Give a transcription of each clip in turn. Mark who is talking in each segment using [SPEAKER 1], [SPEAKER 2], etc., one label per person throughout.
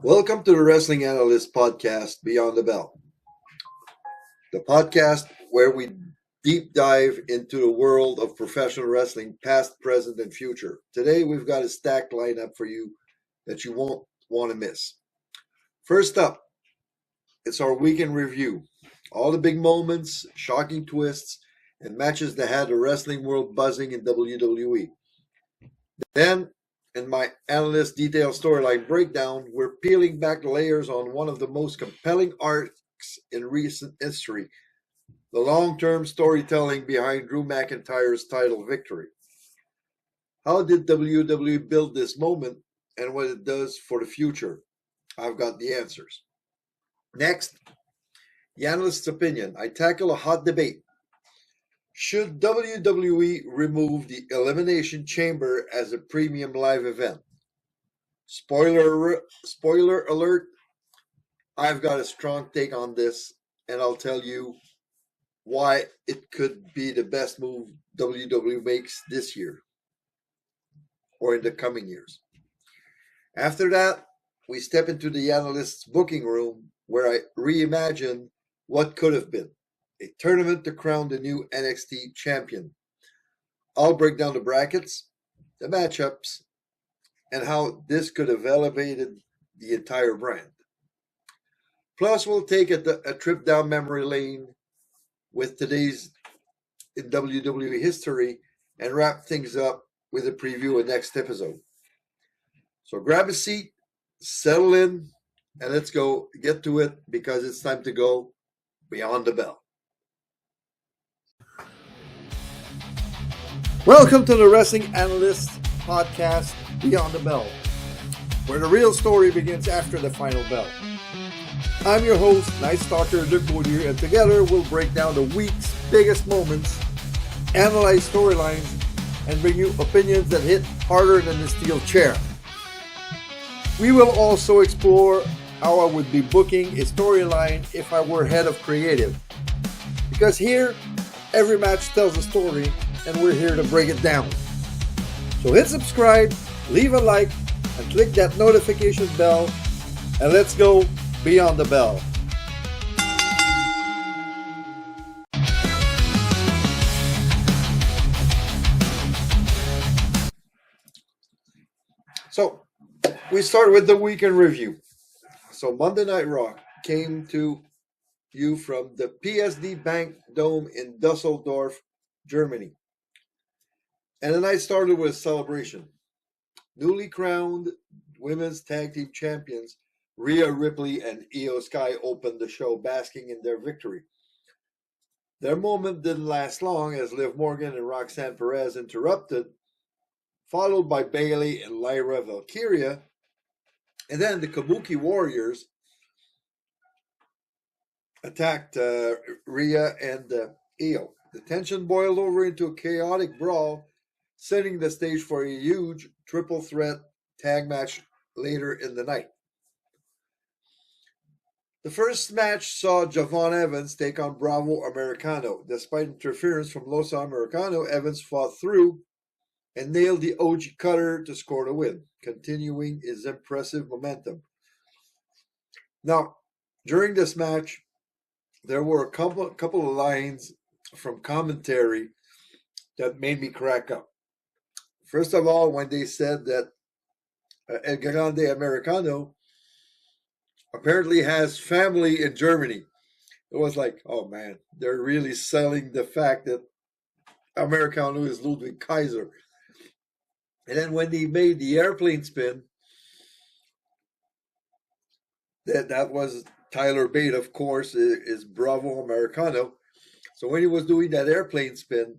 [SPEAKER 1] Welcome to the Wrestling Analyst Podcast, Beyond the Bell, the podcast where we deep dive into the world of professional wrestling, past, present, and future. Today, we've got a stacked lineup for you that you won't want to miss. First up, it's our weekend review. All the big moments, shocking twists, and matches that had the wrestling world buzzing in WWE. Then, in my Analyst Detailed Storyline Breakdown, we're peeling back the layers on one of the most compelling arcs in recent history, the long-term storytelling behind Drew McIntyre's title victory. How did WWE build this moment and what it does for the future? I've got the answers. Next, the analyst's opinion. I tackle a hot debate. Should WWE remove the Elimination Chamber as a premium live event? Spoiler alert, I've got a strong take on this, and I'll tell you why it could be the best move WWE makes this year or in the coming years. After that, we step into the analyst's booking room where I reimagine what could have been. A tournament to crown the new NXT champion. I'll break down the brackets, the matchups, and how this could have elevated the entire brand. Plus, we'll take a trip down memory lane with today's in WWE history and wrap things up with a preview of next episode. So grab a seat, settle in, and let's go get to it because it's time to go beyond the bell. Welcome to the Wrestling Analyst Podcast, Beyond the Bell, where the real story begins after the final bell. I'm your host, Night Stalker Dirk Boudier, and together we'll break down the week's biggest moments, analyze storylines, and bring you opinions that hit harder than the steel chair. We will also explore how I would be booking a storyline if I were head of creative. Because here, every match tells a story, and we're here to break it down. So hit subscribe, leave a like, and click that notification bell, and let's go beyond the bell. So, we start with the weekend review. So Monday Night Raw came to you from the PSD Bank Dome in Dusseldorf, Germany. And the night started with a celebration. Newly crowned women's tag team champions Rhea Ripley and Io Sky opened the show basking in their victory. Their moment didn't last long as Liv Morgan and Roxanne Perez interrupted, followed by Bayley and Lyra Valkyria, and then the Kabuki Warriors attacked Rhea and Io. The tension boiled over into a chaotic brawl, setting the stage for a huge triple threat tag match later in the night. The first match saw Javon Evans take on Bravo Americano. Despite interference from Losa Americano, Evans fought through and nailed the OG cutter to score the win, continuing his impressive momentum. Now, during this match, there were a couple of lines from commentary that made me crack up. First of all, when they said that El Grande Americano apparently has family in Germany, it was like, oh man, they're really selling the fact that Americano is Ludwig Kaiser. And then when he made the airplane spin, that was Tyler Bate, of course, is Bravo Americano. So when he was doing that airplane spin,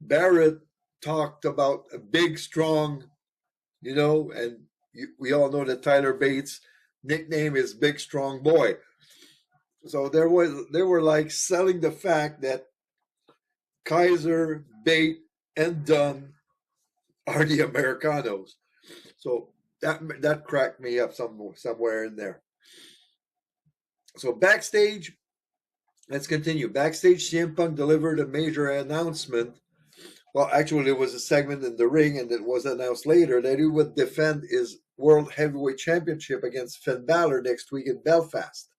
[SPEAKER 1] Barrett talked about a big, strong, and we all know that Tyler Bates' nickname is Big Strong Boy. So they were like selling the fact that Kaiser, Bate, and Dunn are the Americanos. So that cracked me up somewhere in there. So backstage, let's continue. Backstage, CM Punk delivered a major announcement Well, actually, there was a segment in the ring, and it was announced later that he would defend his World Heavyweight Championship against Finn Balor next week in Belfast.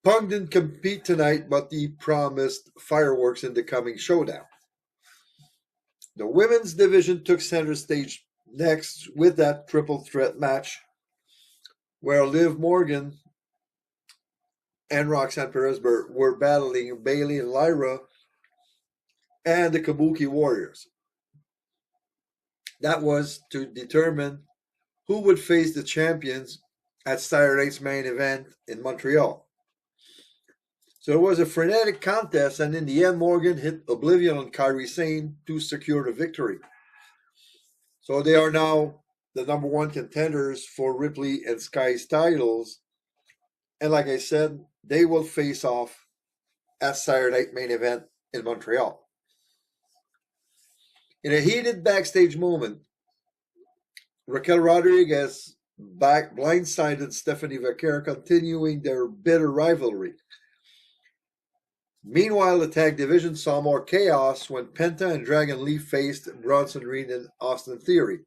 [SPEAKER 1] Punk didn't compete tonight, but he promised fireworks in the coming showdown. The women's division took center stage next with that triple threat match where Liv Morgan and Roxanne Perez were battling Bayley and Lyra and the Kabuki Warriors. That was to determine who would face the champions at Saturday's main event in Montreal. So it was a frenetic contest, and in the end, Morgan hit Oblivion on Kairi Sane to secure the victory. So they are now the number one contenders for Ripley and Sky's titles. And like I said, they will face off at Saturday main event in Montreal. In a heated backstage moment, Raquel Rodriguez blindsided Stephanie Vaquer, continuing their bitter rivalry. Meanwhile, the tag division saw more chaos when Penta and Dragon Lee faced Bronson Reed and Austin Theory.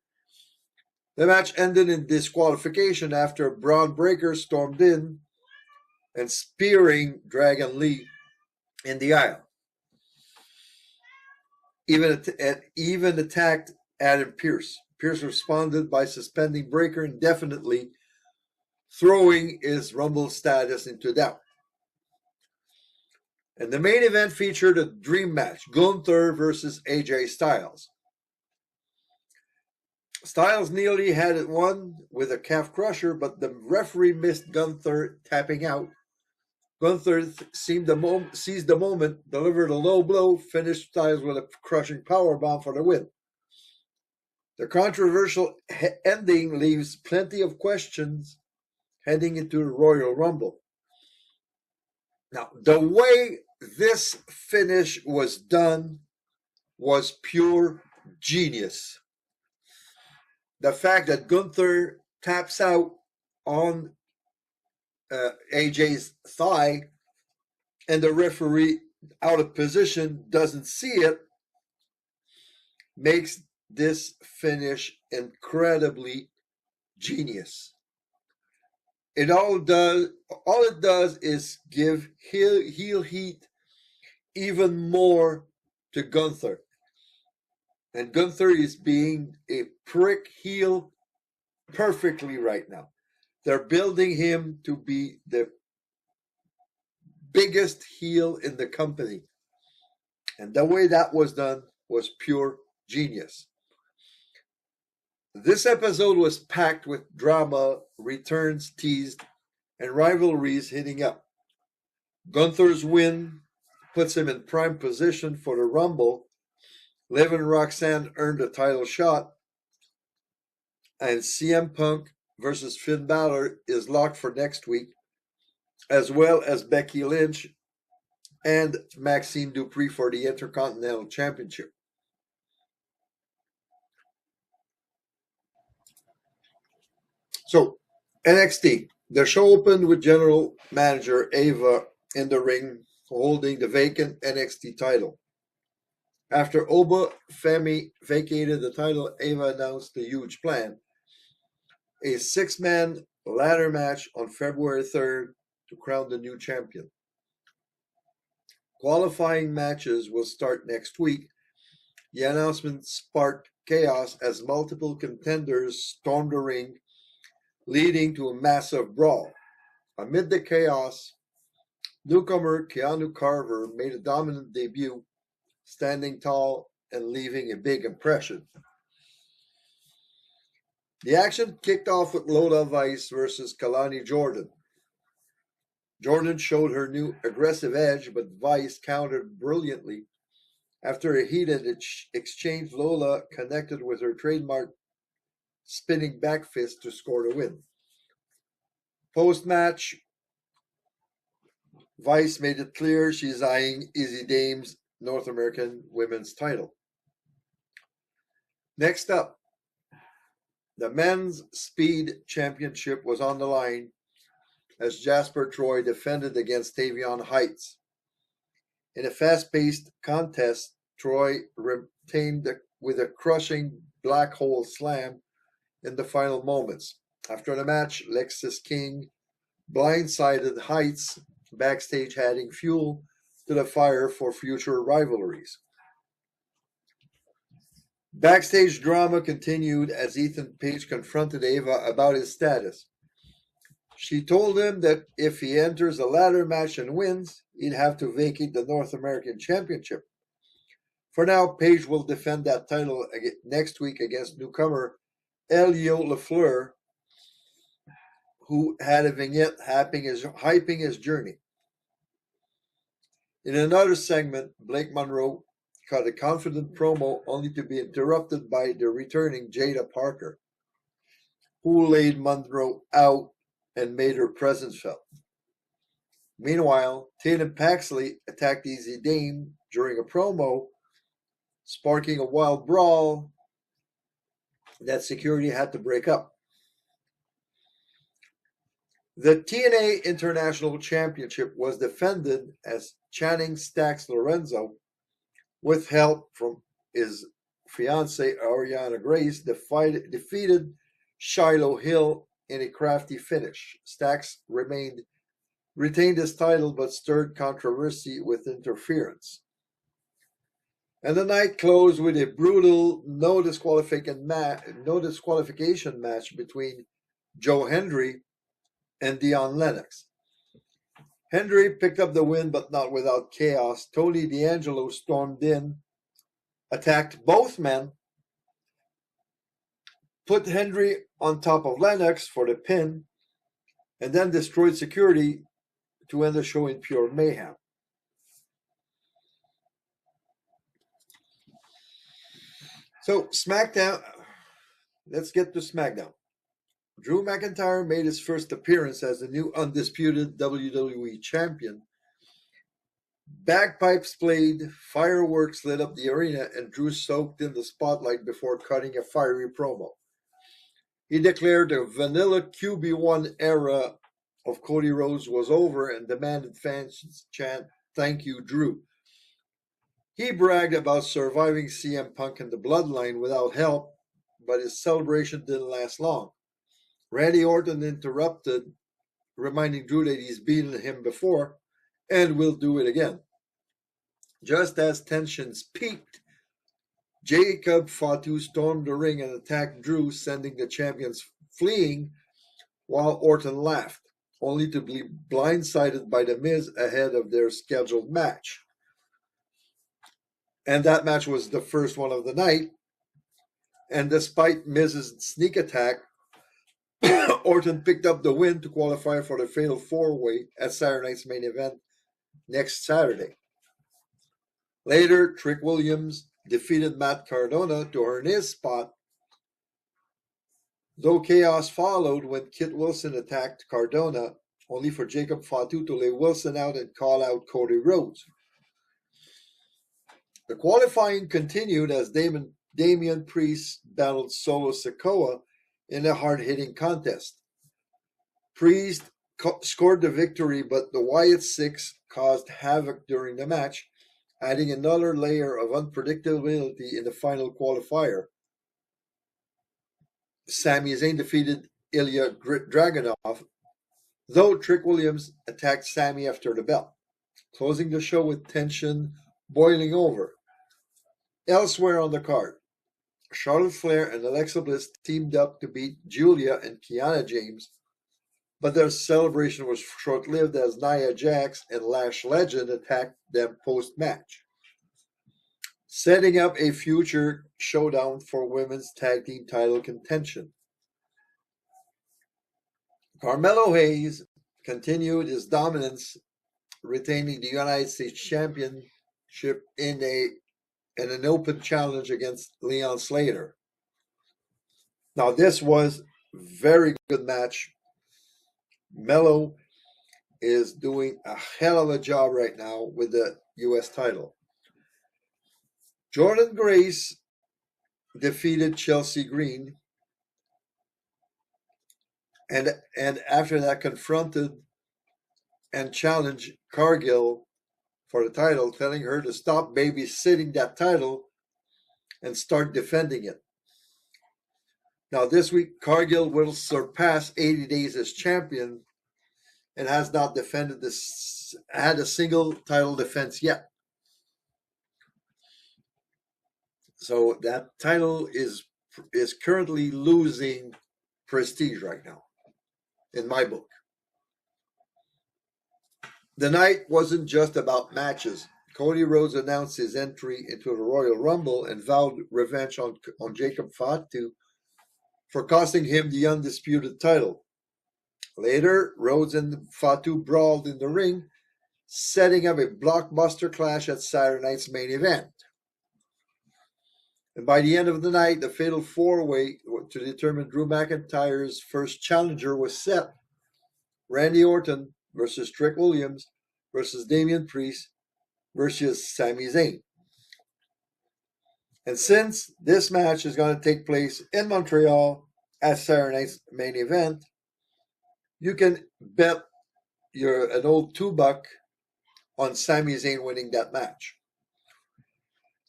[SPEAKER 1] The match ended in disqualification after Braun Breaker stormed in and spearing Dragon Lee in the aisle. Even attacked Adam Pearce. Pearce responded by suspending Breaker indefinitely, throwing his Rumble status into doubt. And the main event featured a dream match, Gunther versus AJ Styles. Styles nearly had it won with a calf crusher, but the referee missed Gunther tapping out. Gunther seized the moment, delivered a low blow, finished Styles with a crushing powerbomb for the win. The controversial ending leaves plenty of questions heading into the Royal Rumble. Now, the way this finish was done was pure genius. The fact that Gunther taps out on AJ's thigh and the referee out of position doesn't see it makes this finish incredibly genius. All it does is give heel heat even more to Gunther. And Gunther is being a prick heel perfectly right now. They're building him to be the biggest heel in the company. And the way that was done was pure genius. This episode was packed with drama, returns teased, and rivalries heating up. Gunther's win puts him in prime position for the Rumble. Liv and Roxanne earned a title shot, and CM Punk versus Finn Balor is locked for next week, as well as Becky Lynch and Maxine Dupree for the Intercontinental Championship. So, NXT. The show opened with General Manager Ava in the ring holding the vacant NXT title. After Oba Femi vacated the title, Ava announced the huge plan. A 6-man ladder match on February 3rd to crown the new champion. Qualifying matches will start next week. The announcement sparked chaos as multiple contenders stormed the ring, leading to a massive brawl. Amid the chaos, newcomer Keanu Carver made a dominant debut, standing tall and leaving a big impression. The action kicked off with Lola Vice versus Kalani Jordan. Jordan showed her new aggressive edge, but Vice countered brilliantly. After a heated exchange, Lola connected with her trademark spinning back fist to score the win. Post-match, Vice made it clear she's eyeing Izzy Dame's North American Women's title. Next up, the Men's Speed Championship was on the line as Jasper Troy defended against Tavion Heights. In a fast-paced contest, Troy retained with a crushing black hole slam in the final moments. After the match, Lexis King blindsided Heights backstage, adding fuel to the fire for future rivalries. Backstage drama continued as Ethan Page confronted Ava about his status. She told him that if he enters a ladder match and wins, he'd have to vacate the North American Championship. For now, Page will defend that title next week against newcomer Elio Lafleur, who had a vignette hyping his journey. In another segment, Blake Monroe cut a confident promo only to be interrupted by the returning Jada Parker, who laid Monroe out and made her presence felt. Meanwhile, Tatum Paxley attacked Easy Dame during a promo, sparking a wild brawl that security had to break up. The TNA International Championship was defended as Channing Stacks Lorenzo, with help from his fiancée Ariana Grace, defeated Shiloh Hill in a crafty finish. Stacks retained his title but stirred controversy with interference. And the night closed with a brutal no disqualification match between Joe Hendry and Dion Lennox. Hendry picked up the win, but not without chaos. Tony D'Angelo stormed in, attacked both men, put Hendry on top of Lennox for the pin, and then destroyed security to end the show in pure mayhem. So, SmackDown, let's get to SmackDown. Drew McIntyre made his first appearance as the new undisputed WWE champion. Bagpipes played, fireworks lit up the arena, and Drew soaked in the spotlight before cutting a fiery promo. He declared the vanilla QB1 era of Cody Rhodes was over and demanded fans chant, "Thank you, Drew." He bragged about surviving CM Punk and the Bloodline without help, but his celebration didn't last long. Randy Orton interrupted, reminding Drew that he's beaten him before and will do it again. Just as tensions peaked, Jacob Fatu stormed the ring and attacked Drew, sending the champions fleeing while Orton laughed, only to be blindsided by The Miz ahead of their scheduled match. And that match was the first one of the night. And despite Miz's sneak attack, Orton picked up the win to qualify for the Fatal 4-Way at Saturday night's main event next Saturday. Later, Trick Williams defeated Matt Cardona to earn his spot, though chaos followed when Kit Wilson attacked Cardona, only for Jacob Fatu to lay Wilson out and call out Cody Rhodes. The qualifying continued as Damian Priest battled Solo Sikoa in a hard-hitting contest. Priest scored the victory, but the Wyatt Six caused havoc during the match, adding another layer of unpredictability in the final qualifier. Sami Zayn defeated Ilya Dragunov, though Trick Williams attacked Sami after the bell, closing the show with tension boiling over. Elsewhere on the card, Charlotte Flair and Alexa Bliss teamed up to beat Julia and Kiana James, but their celebration was short-lived as Nia Jax and Lash Legend attacked them post-match, setting up a future showdown for women's tag team title contention. Carmelo Hayes continued his dominance, retaining the United States Championship in an open challenge against Leon Slater. Now, this was a very good match. Melo is doing a hell of a job right now with the U.S. title. Jordan Grace defeated Chelsea Green, and after that confronted and challenged Cargill for the title, telling her to stop babysitting that title and start defending it. Now, this week, Cargill will surpass 80 days as champion and has not had a single title defense yet. So that title is currently losing prestige right now, in my book. The night wasn't just about matches. Cody Rhodes announced his entry into the Royal Rumble and vowed revenge on Jacob Fatu for costing him the undisputed title. Later, Rhodes and Fatu brawled in the ring, setting up a blockbuster clash at Saturday night's main event. And by the end of the night, the fatal four-way to determine Drew McIntyre's first challenger was set. Randy Orton versus Trick Williams versus Damian Priest versus Sami Zayn. And since this match is going to take place in Montreal at Saturday night's main event, you can bet an old $2 on Sami Zayn winning that match.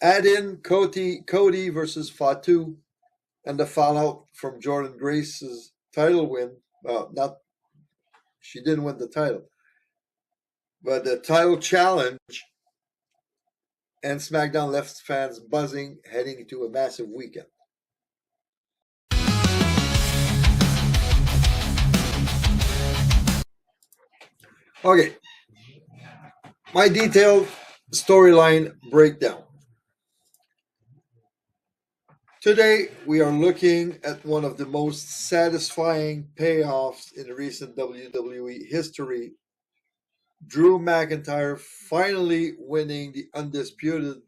[SPEAKER 1] Add in Cody versus Fatu and the fallout from Jordynne Grace's title win. Well, she didn't win the title, but the title challenge, and SmackDown left fans buzzing heading into a massive weekend. Okay, my detailed storyline breakdown. Today, we are looking at one of the most satisfying payoffs in recent WWE history. Drew McIntyre finally winning the undisputed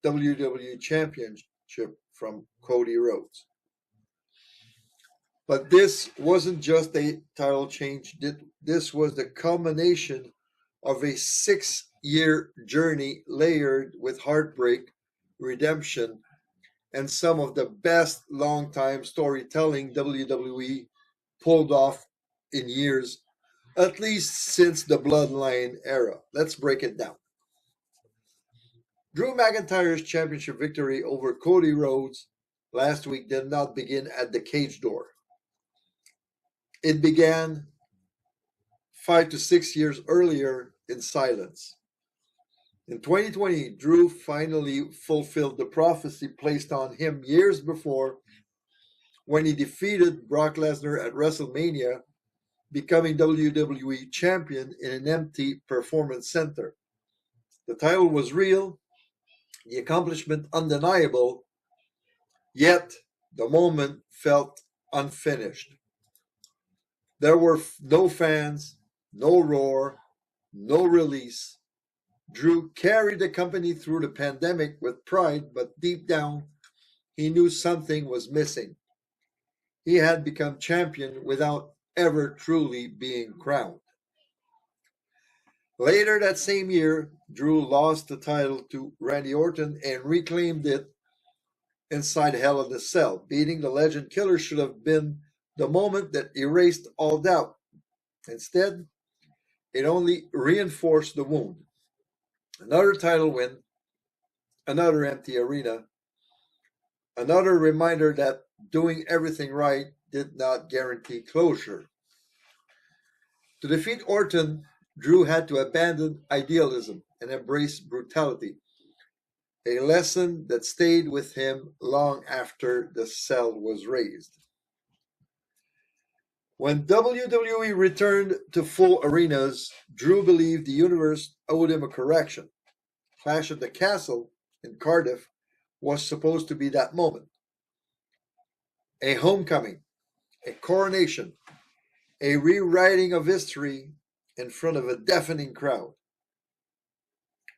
[SPEAKER 1] WWE Championship from Cody Rhodes. But this wasn't just a title change. This was the culmination of a 6-year journey layered with heartbreak, redemption, and some of the best long-time storytelling WWE pulled off in years, at least since the Bloodline era. Let's break it down. Drew McIntyre's championship victory over Cody Rhodes last week did not begin at the cage door. It began 5 to 6 years earlier in silence. In 2020, Drew finally fulfilled the prophecy placed on him years before when he defeated Brock Lesnar at WrestleMania, becoming WWE champion in an empty performance center. The title was real, the accomplishment undeniable, yet the moment felt unfinished. There were no fans, no roar, no release. Drew carried the company through the pandemic with pride, but deep down, he knew something was missing. He had become champion without ever truly being crowned. Later that same year, Drew lost the title to Randy Orton and reclaimed it inside Hell in a Cell. Beating the Legend Killer should have been the moment that erased all doubt. Instead, it only reinforced the wound. Another title win, another empty arena, another reminder that doing everything right did not guarantee closure. To defeat Orton, Drew had to abandon idealism and embrace brutality, a lesson that stayed with him long after the cell was raised. When WWE returned to full arenas, Drew believed the universe owed him a correction. Clash at the Castle in Cardiff was supposed to be that moment. A homecoming, a coronation, a rewriting of history in front of a deafening crowd.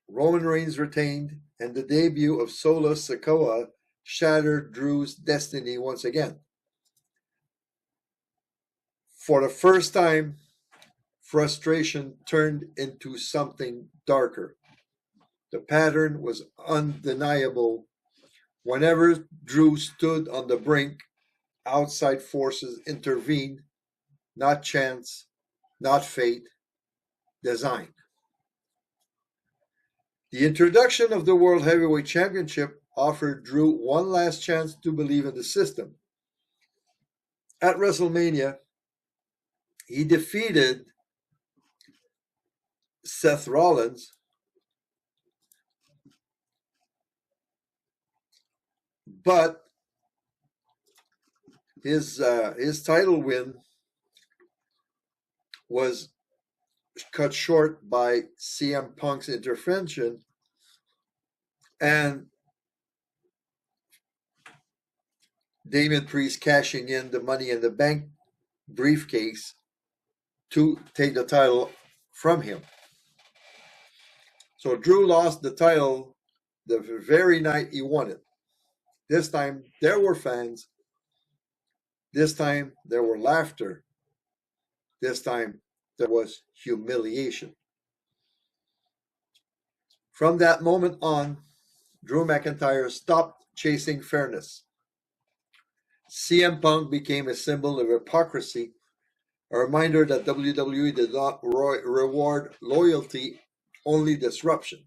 [SPEAKER 1] Roman Reigns retained, and the debut of Solo Sikoa shattered Drew's destiny once again. For the first time, frustration turned into something darker. The pattern was undeniable. Whenever Drew stood on the brink, outside forces intervened, not chance, not fate, design. The introduction of the World Heavyweight Championship offered Drew one last chance to believe in the system. At WrestleMania, he defeated Seth Rollins, but his title win was cut short by CM Punk's intervention and Damian Priest cashing in the Money in the Bank briefcase to take the title from him. So Drew lost the title the very night he won it. This time there were fans. This time there were laughter. This time there was humiliation. From that moment on, Drew McIntyre stopped chasing fairness. CM Punk became a symbol of hypocrisy, a reminder that WWE did not reward loyalty, only disruption.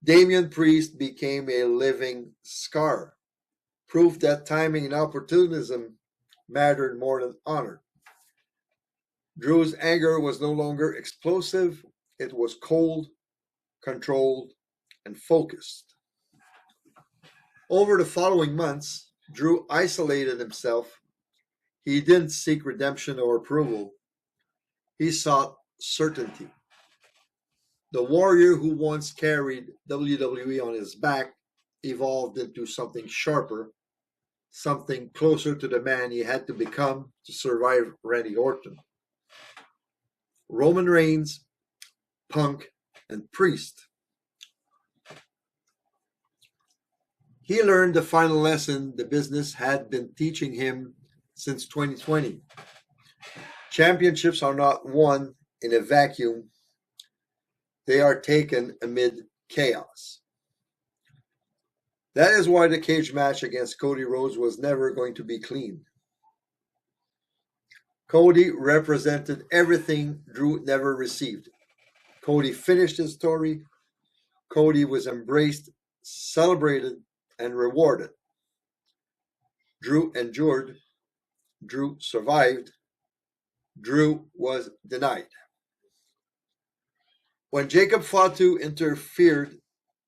[SPEAKER 1] Damian Priest became a living scar, proof that timing and opportunism mattered more than honor. Drew's anger was no longer explosive, it was cold, controlled, and focused. Over the following months, Drew isolated himself. He didn't seek redemption or approval. He sought certainty. The warrior who once carried WWE on his back evolved into something sharper, something closer to the man he had to become to survive Randy Orton. Roman Reigns, Punk, and Priest. He learned the final lesson the business had been teaching him since 2020. Championships are not won in a vacuum. They are taken amid chaos. That is why the cage match against Cody Rhodes was never going to be clean. Cody represented everything Drew never received. Cody finished his story. Cody was embraced, celebrated, and rewarded. Drew endured. Drew survived. Drew was denied. When Jacob Fatu interfered,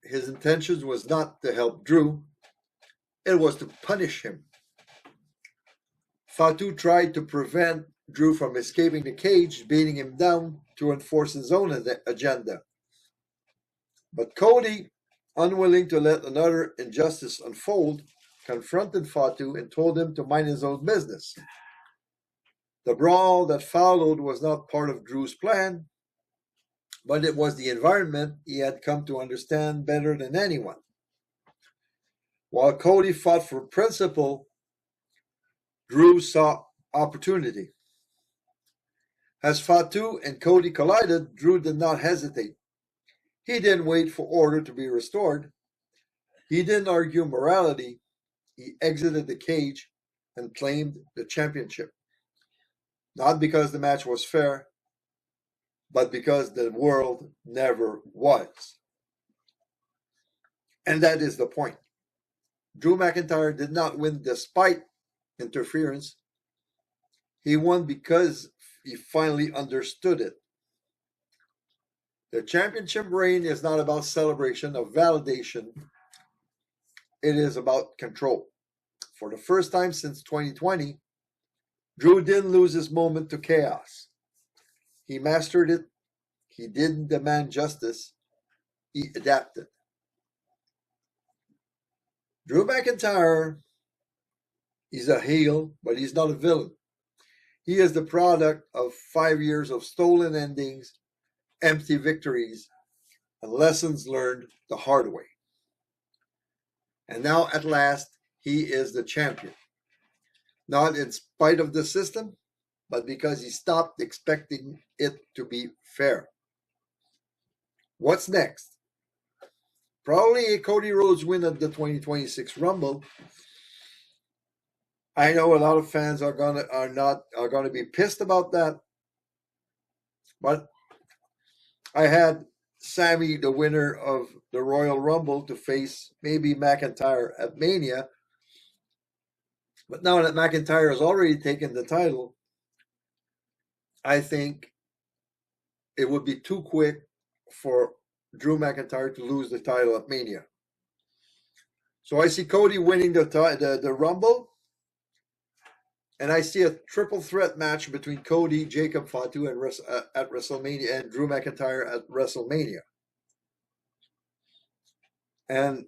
[SPEAKER 1] his intention was not to help Drew. It was to punish him. Fatu tried to prevent Drew from escaping the cage, beating him down to enforce his own agenda. But Cody, unwilling to let another injustice unfold, confronted Fatu and told him to mind his own business. The brawl that followed was not part of Drew's plan, but it was the environment he had come to understand better than anyone. While Cody fought for principle, Drew saw opportunity. As Fatu and Cody collided, Drew did not hesitate. He didn't wait for order to be restored. He didn't argue morality. He exited the cage and claimed the championship. Not because the match was fair, but because the world never was. And that is the point. Drew McIntyre did not win despite interference. He won because he finally understood it. The championship reign is not about celebration or validation. It is about control. For the first time since 2020, Drew didn't lose his moment to chaos. He mastered it. He didn't demand justice. He adapted. Drew McIntyre is a heel, but he's not a villain. He is the product of 5 years of stolen endings, empty victories, and lessons learned the hard way. And now, at last, he is the champion. Not in spite of the system, but because he stopped expecting it to be fair. What's next? Probably a Cody Rhodes win at the 2026 Rumble. I know a lot of fans are gonna be pissed about that, but I had Sammy, the winner of the Royal Rumble, to face maybe McIntyre at Mania. But now that McIntyre has already taken the title, I think it would be too quick for Drew McIntyre to lose the title at Mania. So I see Cody winning the Rumble, and I see a triple threat match between Cody, Jacob Fatu at WrestleMania, and Drew McIntyre at WrestleMania. And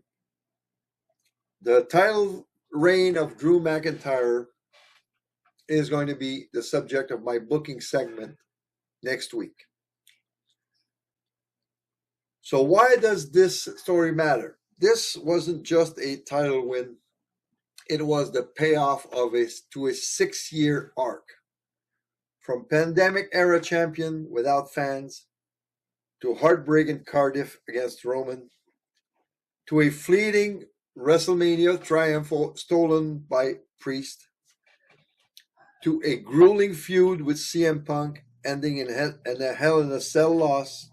[SPEAKER 1] the title reign of Drew McIntyre is going to be the subject of my booking segment next week. So why does this story matter? This wasn't just a title win. It was the payoff to a 6-year arc. From pandemic-era champion without fans, to heartbreak in Cardiff against Roman, to a fleeting WrestleMania triumph stolen by Priest, to a grueling feud with CM Punk ending in a Hell in a Cell loss,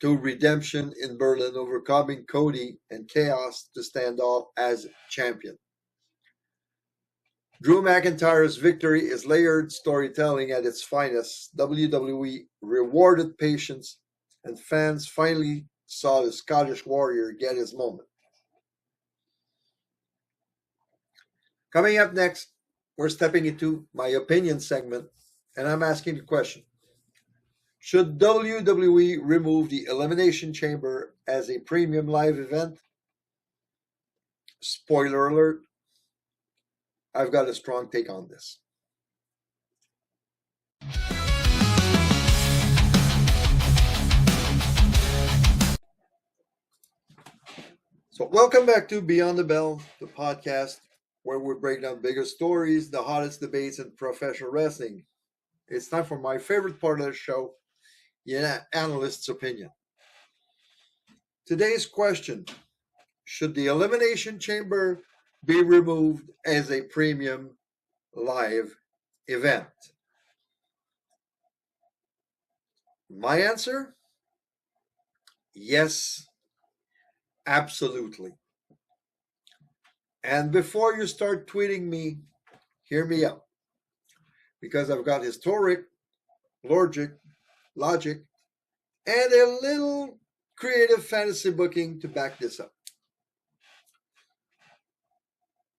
[SPEAKER 1] to redemption in Berlin, overcoming Cody and Chaos to stand off as champion. Drew McIntyre's victory is layered storytelling at its finest. WWE rewarded patience, and fans finally saw the Scottish Warrior get his moment. Coming up next, we're stepping into my opinion segment, and I'm asking the question: should WWE remove the Elimination Chamber as a premium live event? Spoiler alert, I've got a strong take on this. So welcome back to Beyond the Bell, the podcast where we break down bigger stories, the hottest debates in professional wrestling. It's time for my favorite part of the show, the analyst's opinion. Today's question: should the Elimination Chamber be removed as a premium live event? My answer: yes, absolutely. And before you start tweeting me, hear me out, because I've got historic, logic, and a little creative fantasy booking to back this up.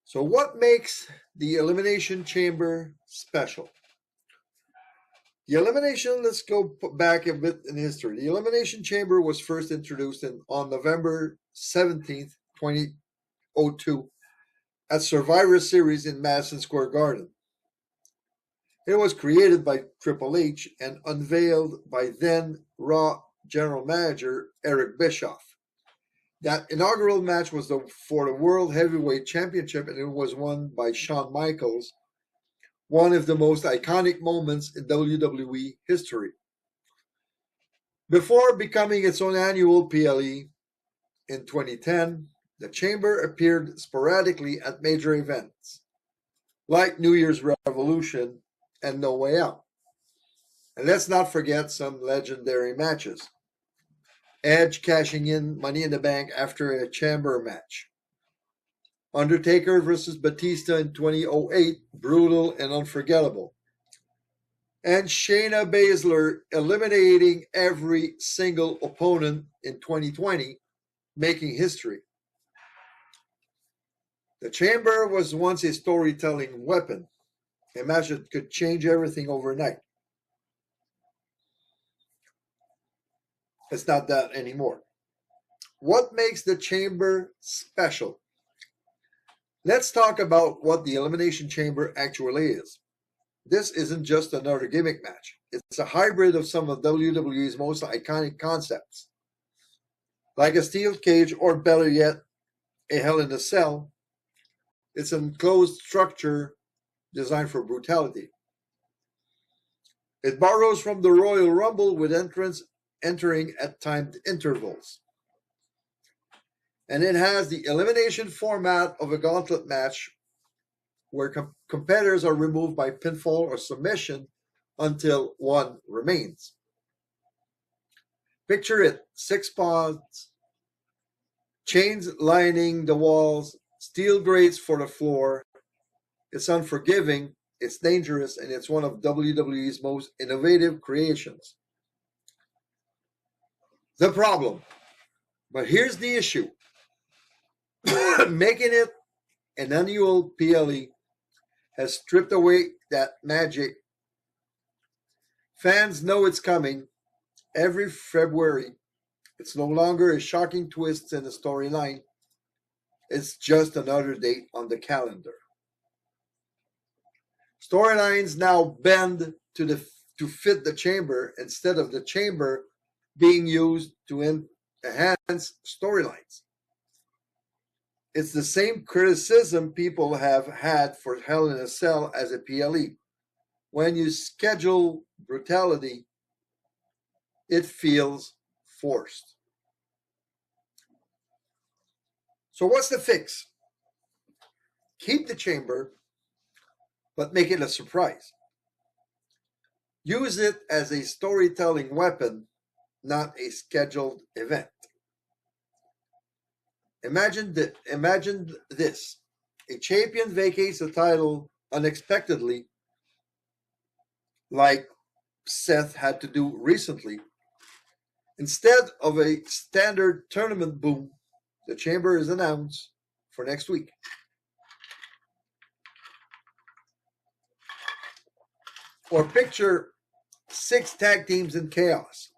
[SPEAKER 1] So what makes the Elimination Chamber special? Let's go back a bit in history. The Elimination Chamber was first introduced on November 17th, 2002 at Survivor Series in Madison Square Garden. It was created by Triple H and unveiled by then Raw General Manager Eric Bischoff. That inaugural match was for the World Heavyweight Championship, and it was won by Shawn Michaels, one of the most iconic moments in WWE history. Before becoming its own annual PLE in 2010, the Chamber appeared sporadically at major events, like New Year's Revolution and No Way Out. And let's not forget some legendary matches. Edge cashing in Money in the Bank after a Chamber match. Undertaker versus Batista in 2008, brutal and unforgettable. And Shayna Baszler eliminating every single opponent in 2020, making history. The Chamber was once a storytelling weapon, a match that could change everything overnight. It's not that anymore. What makes the Chamber special? Let's talk about what the Elimination Chamber actually is. This isn't just another gimmick match. It's a hybrid of some of WWE's most iconic concepts. Like a steel cage, or better yet, a Hell in a Cell, it's an enclosed structure designed for brutality. It borrows from the Royal Rumble, with entrants entering at timed intervals. And it has the elimination format of a gauntlet match where competitors are removed by pinfall or submission until one remains. Picture it, 6 pods, chains lining the walls, steel grates for the floor. It's unforgiving, it's dangerous, and it's one of WWE's most innovative creations. The problem, but here's the issue. Making it an annual PLE has stripped away that magic. Fans know it's coming every February. It's no longer a shocking twist in the storyline. It's just another date on the calendar. Storylines now bend to fit the chamber instead of the chamber being used to enhance storylines. It's the same criticism people have had for Hell in a Cell as a PLE. When you schedule brutality, it feels forced. So what's the fix? Keep the chamber, but make it a surprise. Use it as a storytelling weapon, not a scheduled event. Imagine this. A champion vacates the title unexpectedly, like Seth had to do recently. Instead of a standard tournament boom, the chamber is announced for next week. Or picture 6 tag teams in chaos,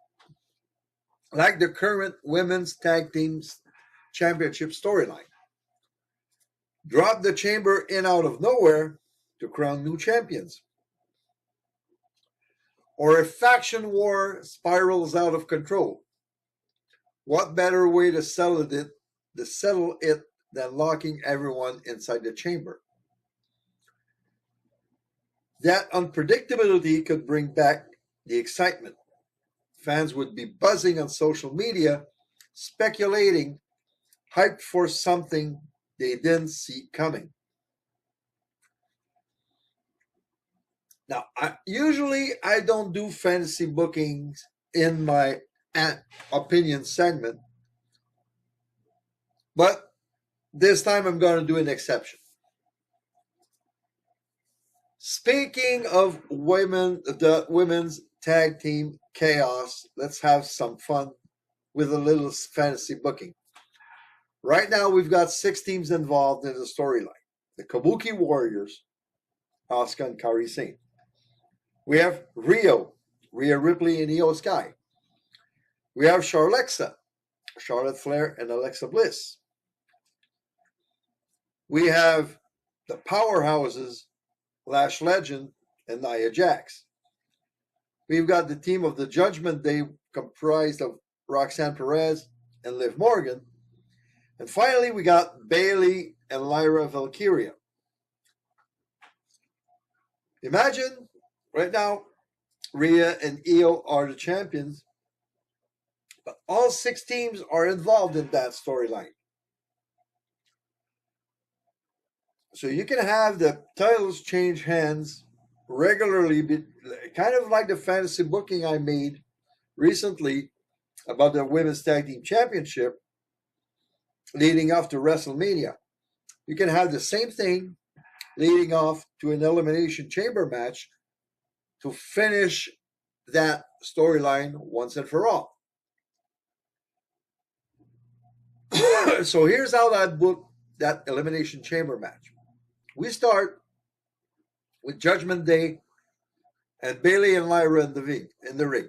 [SPEAKER 1] like the current women's tag teams championship storyline. Drop the chamber in out of nowhere to crown new champions. Or a faction war spirals out of control. What better way to settle it than locking everyone inside the chamber? That unpredictability could bring back the excitement. Fans would be buzzing on social media, speculating, hyped for something they didn't see coming. Now, usually I don't do fantasy bookings in my opinion segment, but this time I'm going to do an exception. Speaking of the women's tag team chaos, let's have some fun with a little fantasy booking. Right now, we've got 6 teams involved in the storyline. The Kabuki Warriors, Asuka and Kairi Sane. We have Rhea Ripley and Io Sky. We have Charlotte Flair and Alexa Bliss. We have the powerhouses, Lash Legend and Nia Jax. We've got the team of the Judgment Day comprised of Roxanne Perez and Liv Morgan. And finally, we got Bayley and Lyra Valkyria. Imagine, right now, Rhea and Io are the champions, but all 6 teams are involved in that storyline. So you can have the titles change hands regularly, kind of like the fantasy booking I made recently about the Women's Tag Team Championship leading off to WrestleMania. You can have the same thing leading off to an Elimination Chamber match to finish that storyline once and for all. So here's how I'd book that Elimination Chamber match. We start with Judgment Day and Bayley and Lyra in the ring.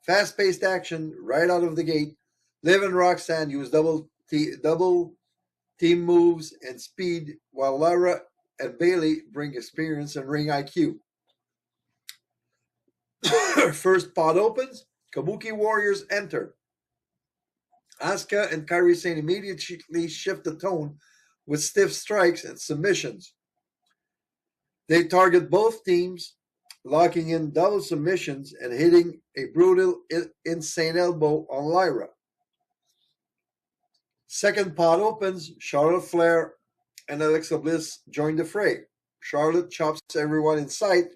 [SPEAKER 1] Fast-paced action right out of the gate. Liv and Roxanne use double team moves and speed, while Lyra and Bayley bring experience and ring IQ. First pod opens, Kabuki Warriors enter. Asuka and Kairi Sane immediately shift the tone with stiff strikes and submissions. They target both teams, locking in double submissions and hitting a brutal, insane elbow on Lyra. Second pod opens, Charlotte Flair and Alexa Bliss join the fray. Charlotte chops everyone in sight.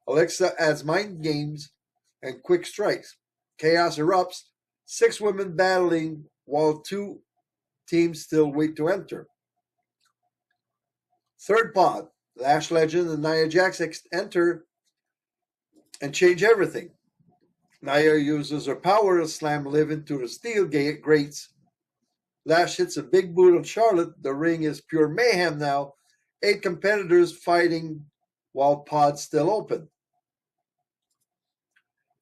[SPEAKER 1] Alexa adds mind games and quick strikes. Chaos erupts. 6 women battling while 2 teams still wait to enter. Third pod, Lash Legend and Nia Jax enter and change everything. Nia uses her power to slam Liv into the steel grates. Lash hits a big boot on Charlotte. The ring is pure mayhem now. 8 competitors fighting while pod's still open.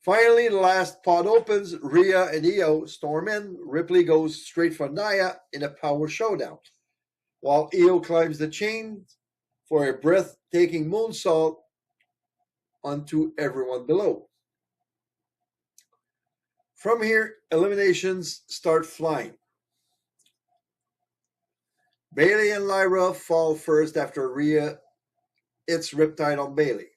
[SPEAKER 1] Finally, the last pod opens. Rhea and Io storm in. Ripley goes straight for Nia in a power showdown, while Io climbs the chains for a breathtaking moonsault onto everyone below. From here, eliminations start flying. Bayley and Lyra fall first after Rhea hits Riptide on Bayley.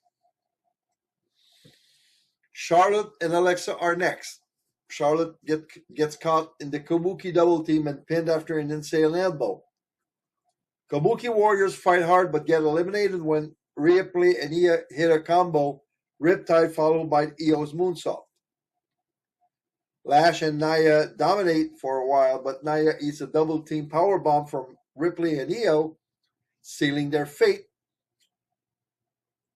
[SPEAKER 1] Charlotte and Alexa are next. Charlotte gets caught in the Kabuki double team and pinned after an insane elbow. Kabuki Warriors fight hard but get eliminated when Ripley and Io hit a combo, Riptide followed by Io's moonsault. Lash and Nia dominate for a while, but Nia eats a double team powerbomb from Ripley and Io, sealing their fate.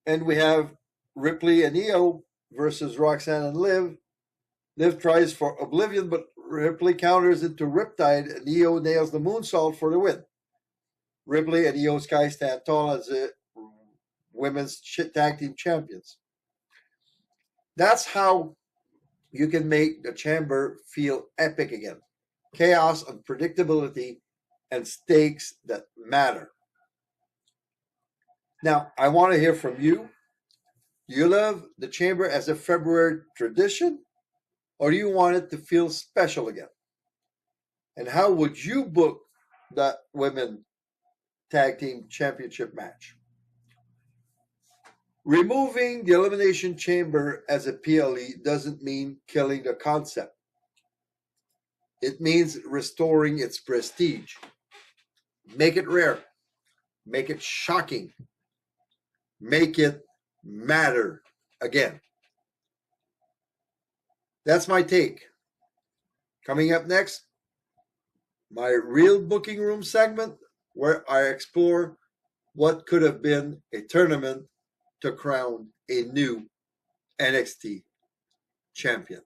[SPEAKER 1] And we have Ripley and Io versus Roxanne and Liv. Liv tries for Oblivion, but Ripley counters into Riptide, and Io nails the moonsault for the win. Ripley and Io Sky stand tall as the women's tag team champions. That's how you can make the chamber feel epic again. Chaos, unpredictability, and stakes that matter. Now, I want to hear from you. Do you love the chamber as a February tradition, or do you want it to feel special again? And how would you book that women tag team championship match? Removing the Elimination Chamber as a PLE doesn't mean killing the concept. It means restoring its prestige. Make it rare. Make it shocking. Make it matter again. That's my take. Coming up next, my real booking room segment, where I explore what could have been a tournament to crown a new NXT champion.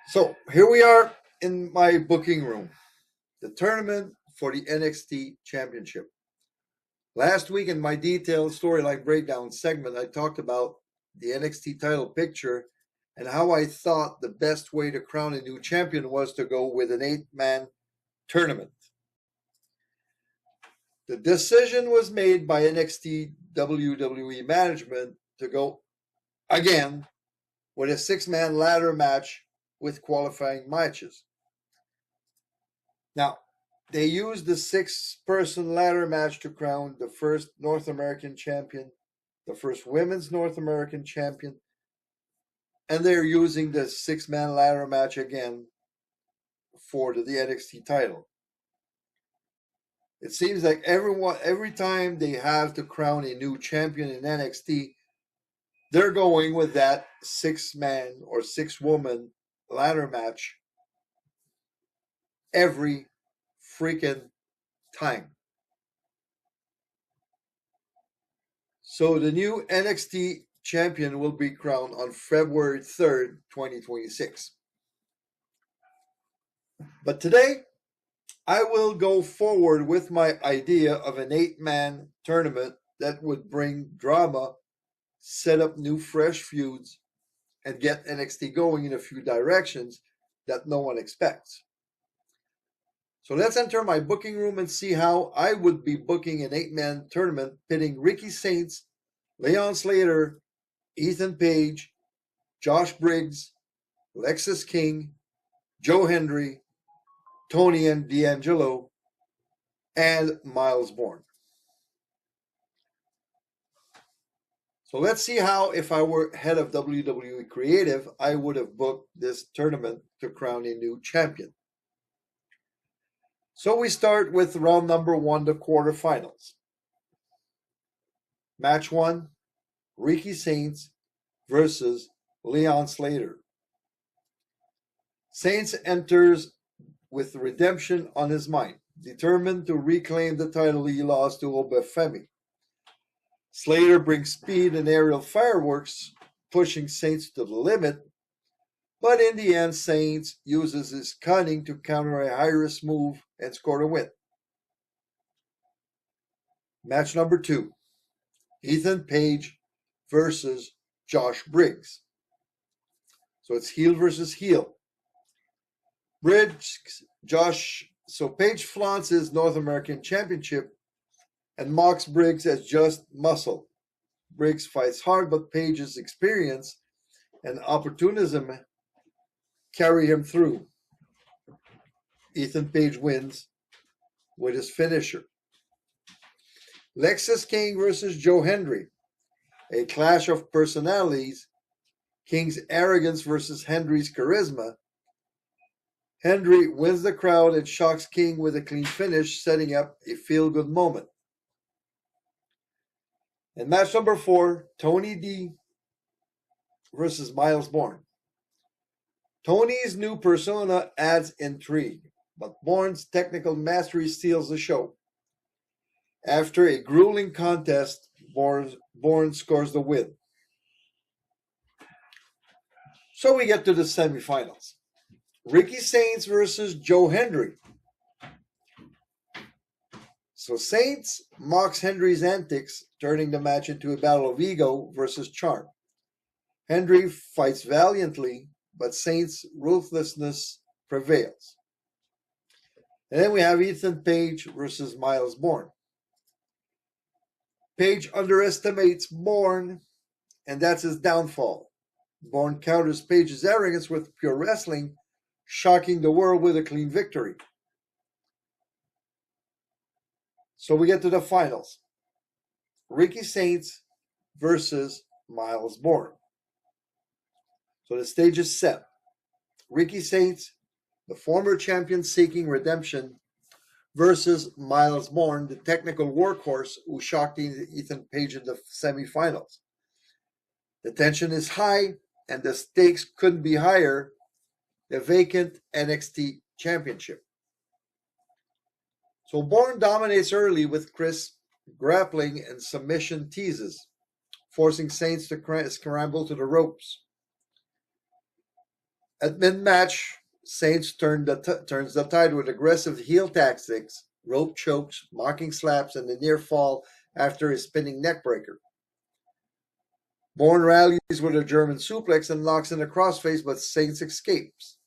[SPEAKER 1] So here we are in my booking room, the tournament for the NXT championship. Last week in my detailed storyline breakdown segment, I talked about the NXT title picture and how I thought the best way to crown a new champion was to go with an 8-man tournament. The decision was made by NXT WWE management to go again with a 6-man ladder match with qualifying matches. Now, they used the 6-person ladder match to crown the first North American champion, the first women's North American champion, and they're using the 6-man ladder match again for the NXT title. It seems like every time they have to crown a new champion in NXT, they're going with that 6-man or 6-woman ladder match every freaking time. So the new NXT champion will be crowned on February 3rd, 2026. But today, I will go forward with my idea of an 8-man tournament that would bring drama, set up new fresh feuds, and get NXT going in a few directions that no one expects. So let's enter my booking room and see how I would be booking an 8-man tournament pitting Ricky Saints, Leon Slater, Ethan Page, Josh Briggs, Lexus King, Joe Hendry, Tony and D'Angelo, and Miles Bourne. So let's see how, if I were head of WWE Creative, I would have booked this tournament to crown a new champion. So we start with round number 1, the quarterfinals. Match 1, Ricky Saints versus Leon Slater. Saints enters with redemption on his mind, determined to reclaim the title he lost to Obafemi. Slater brings speed and aerial fireworks, pushing Saints to the limit, but in the end, Saints uses his cunning to counter a high-risk move and score the win. Match number 2, Ethan Page versus Josh Briggs. So it's heel versus heel. Page flaunts his North American Championship and mocks Briggs as just muscle. Briggs fights hard, but Page's experience and opportunism carry him through. Ethan Page wins with his finisher. Lexus King versus Joe Hendry. A clash of personalities. King's arrogance versus Hendry's charisma. Hendry wins the crowd and shocks King with a clean finish, setting up a feel-good moment. And match number 4, Tony D versus Miles Bourne. Tony's new persona adds intrigue, but Bourne's technical mastery steals the show. After a grueling contest, Bourne scores the win. So we get to the semifinals. Ricky Saints versus Joe Hendry. So Saints mocks Hendry's antics, turning the match into a battle of ego versus charm. Hendry fights valiantly, but Saints' ruthlessness prevails. And then we have Ethan Page versus Miles Bourne. Page underestimates Bourne, and that's his downfall. Bourne counters Page's arrogance with pure wrestling, shocking the world with a clean victory. So we get to the finals. Ricky Saints versus Miles Bourne. So the stage is set. Ricky Saints, the former champion seeking redemption, versus Miles Bourne, the technical workhorse who shocked Ethan Page in the semifinals. The tension is high, and the stakes couldn't be higher. The vacant NXT championship. So Bourne dominates early with crisp grappling and submission teases, forcing Saints to scramble to the ropes. At mid-match, Saints turns the tide with aggressive heel tactics, rope chokes, mocking slaps, and the near fall after a spinning neckbreaker. Bourne rallies with a German suplex and locks in a crossface, but Saints escapes.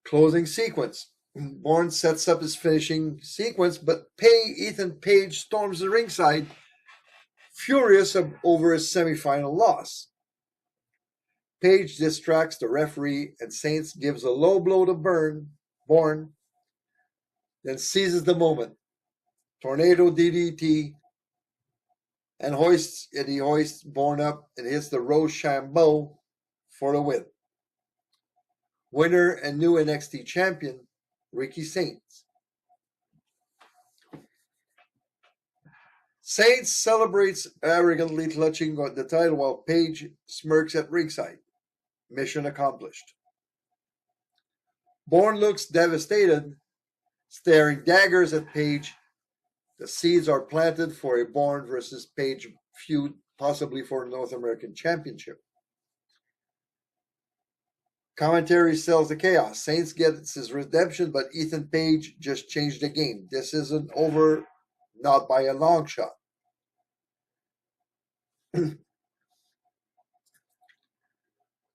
[SPEAKER 1] Closing sequence. Bourne sets up his finishing sequence, but Ethan Page storms the ringside, furious over his semifinal loss. Page distracts the referee, and Saints gives a low blow to Bourne, then seizes the moment. Tornado DDT, and he hoists Bourne up and hits the Rochambeau for the win. Winner and new NXT champion, Ricky Saints. Saints celebrates arrogantly clutching the title while Page smirks at ringside. Mission accomplished. Bourne looks devastated, staring daggers at Page. The seeds are planted for a Bourne versus Page feud, possibly for the North American Championship. Commentary sells the chaos. Saints gets his redemption, but Ethan Page just changed the game. This isn't over, not by a long shot.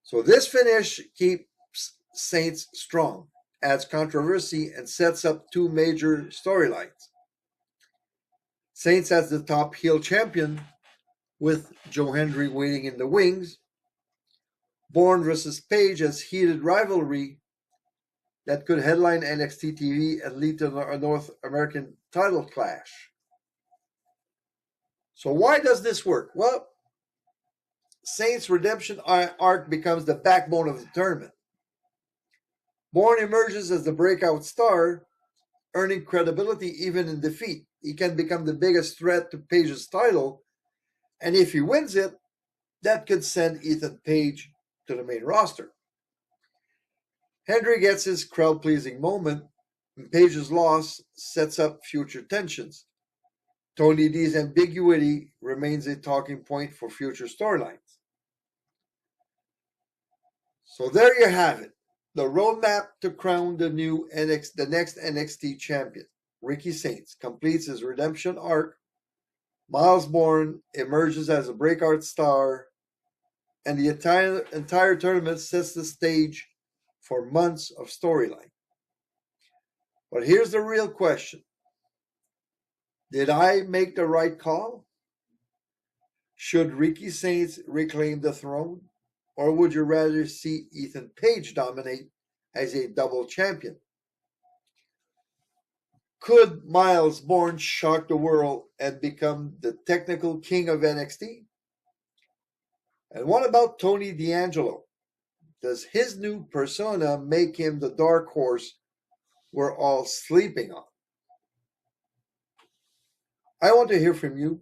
[SPEAKER 1] So this finish keeps Saints strong, adds controversy, and sets up two major storylines. Saints as the top heel champion, with Joe Hendry waiting in the wings. Bourne versus Page as heated rivalry that could headline NXT TV and lead to a North American title clash. So why does this work? Well, Saints' redemption arc becomes the backbone of the tournament. Bourne emerges as the breakout star, earning credibility even in defeat. He can become the biggest threat to Page's title, and if he wins it, that could send Ethan Page to the main roster. Henry gets his crowd-pleasing moment, and Page's loss sets up future tensions. Tony D's ambiguity remains a talking point for future storylines. So there you have it. The roadmap to crown the next NXT champion. Ricky Saints completes his redemption arc. Miles Bourne emerges as a breakout star. And the entire tournament sets the stage for months of storyline. But here's the real question. Did I make the right call? Should Ricky Saints reclaim the throne? Or would you rather see Ethan Page dominate as a double champion? Could Miles Bourne shock the world and become the technical king of NXT? And what about Tony D'Angelo? Does his new persona make him the dark horse we're all sleeping on? I want to hear from you.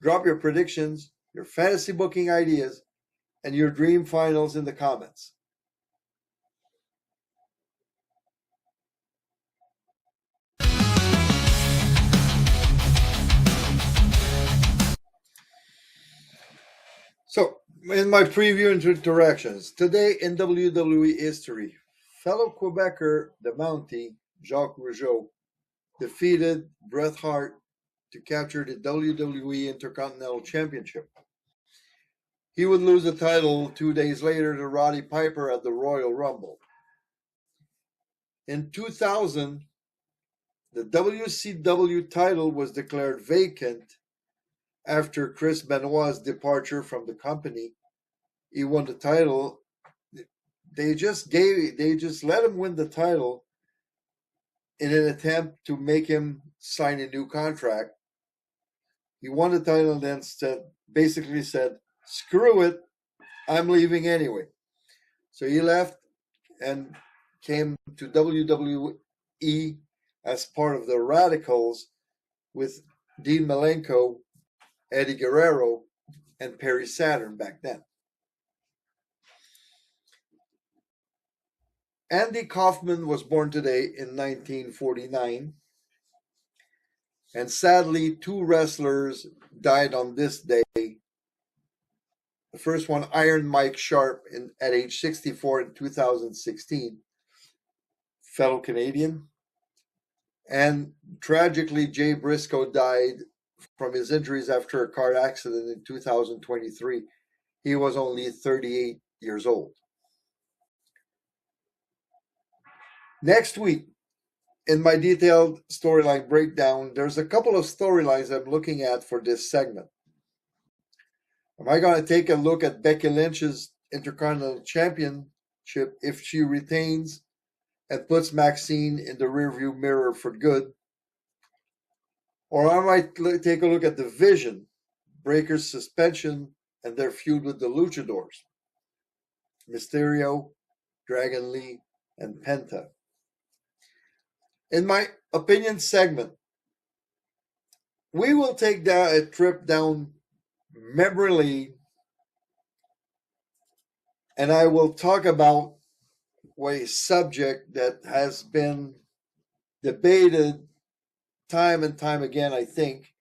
[SPEAKER 1] Drop your predictions, your fantasy booking ideas, and your dream finals in the comments. So, in my preview interactions, today in WWE history, fellow Quebecer, the Mountie, Jacques Rougeau, defeated Bret Hart to capture the WWE Intercontinental Championship. He would lose the title 2 days later to Roddy Piper at the Royal Rumble. In 2000, the WCW title was declared vacant after Chris Benoit's departure from the company. He won the title. They just let him win the title in an attempt to make him sign a new contract. He won the title and then basically said, screw it, I'm leaving anyway. So he left and came to WWE as part of the Radicals with Dean Malenko, Eddie Guerrero, and Perry Saturn back then. Andy Kaufman was born today in 1949. And sadly, 2 wrestlers died on this day. The first one, Iron Mike Sharp, at age 64 in 2016, fellow Canadian. And tragically, Jay Briscoe died from his injuries after a car accident in 2023. He was only 38 years old. Next week, in my detailed storyline breakdown, there's a couple of storylines I'm looking at for this segment. Am I going to take a look at Becky Lynch's Intercontinental Championship if she retains and puts Maxine in the rearview mirror for good? Or I might take a look at the Vision, Breaker's suspension, and their feud with the Luchadors, Mysterio, Dragon Lee, and Penta. In my opinion segment, we will take a trip down memory lane, and I will talk about a subject that has been debated time and time again, I think,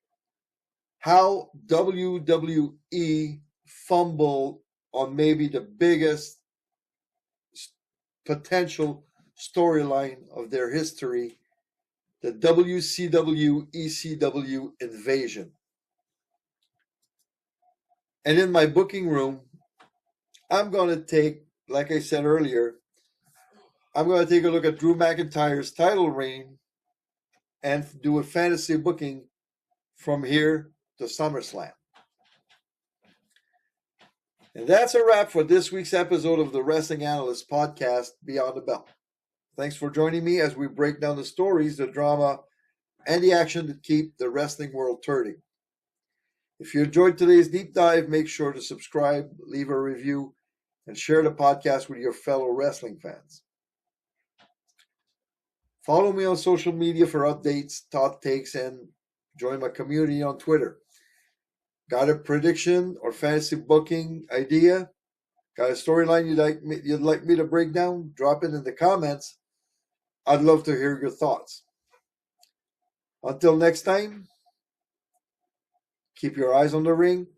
[SPEAKER 1] how WWE fumbled on maybe the biggest potential storyline of their history, the WCW ECW invasion. And in my booking room, I'm going to take, like I said earlier, I'm going to take a look at Drew McIntyre's title reign and do a fantasy booking from here to SummerSlam. And that's a wrap for this week's episode of the Wrestling Analyst Podcast, Beyond the Bell. Thanks for joining me as we break down the stories, the drama, and the action that keep the wrestling world turning. If you enjoyed today's deep dive, make sure to subscribe, leave a review, and share the podcast with your fellow wrestling fans. Follow me on social media for updates, thought takes, and join my community on Twitter. Got a prediction or fantasy booking idea? Got a storyline you'd like me to break down? Drop it in the comments. I'd love to hear your thoughts. Until next time, keep your eyes on the ring,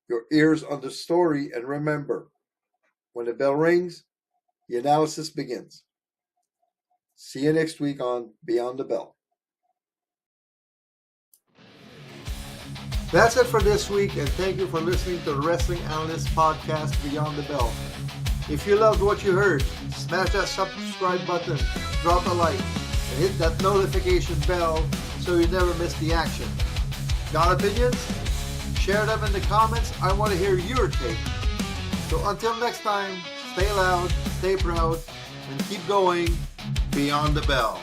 [SPEAKER 1] your ears on the story, and remember, when the bell rings, the analysis begins. See you next week on Beyond the Bell. That's it for this week, and thank you for listening to the Wrestling Analyst Podcast, Beyond the Bell. If you loved what you heard, smash that subscribe button, drop a like, and hit that notification bell so you never miss the action. Got opinions? Share them in the comments. I want to hear your take. So until next time, stay loud, stay proud, and keep going beyond the bell.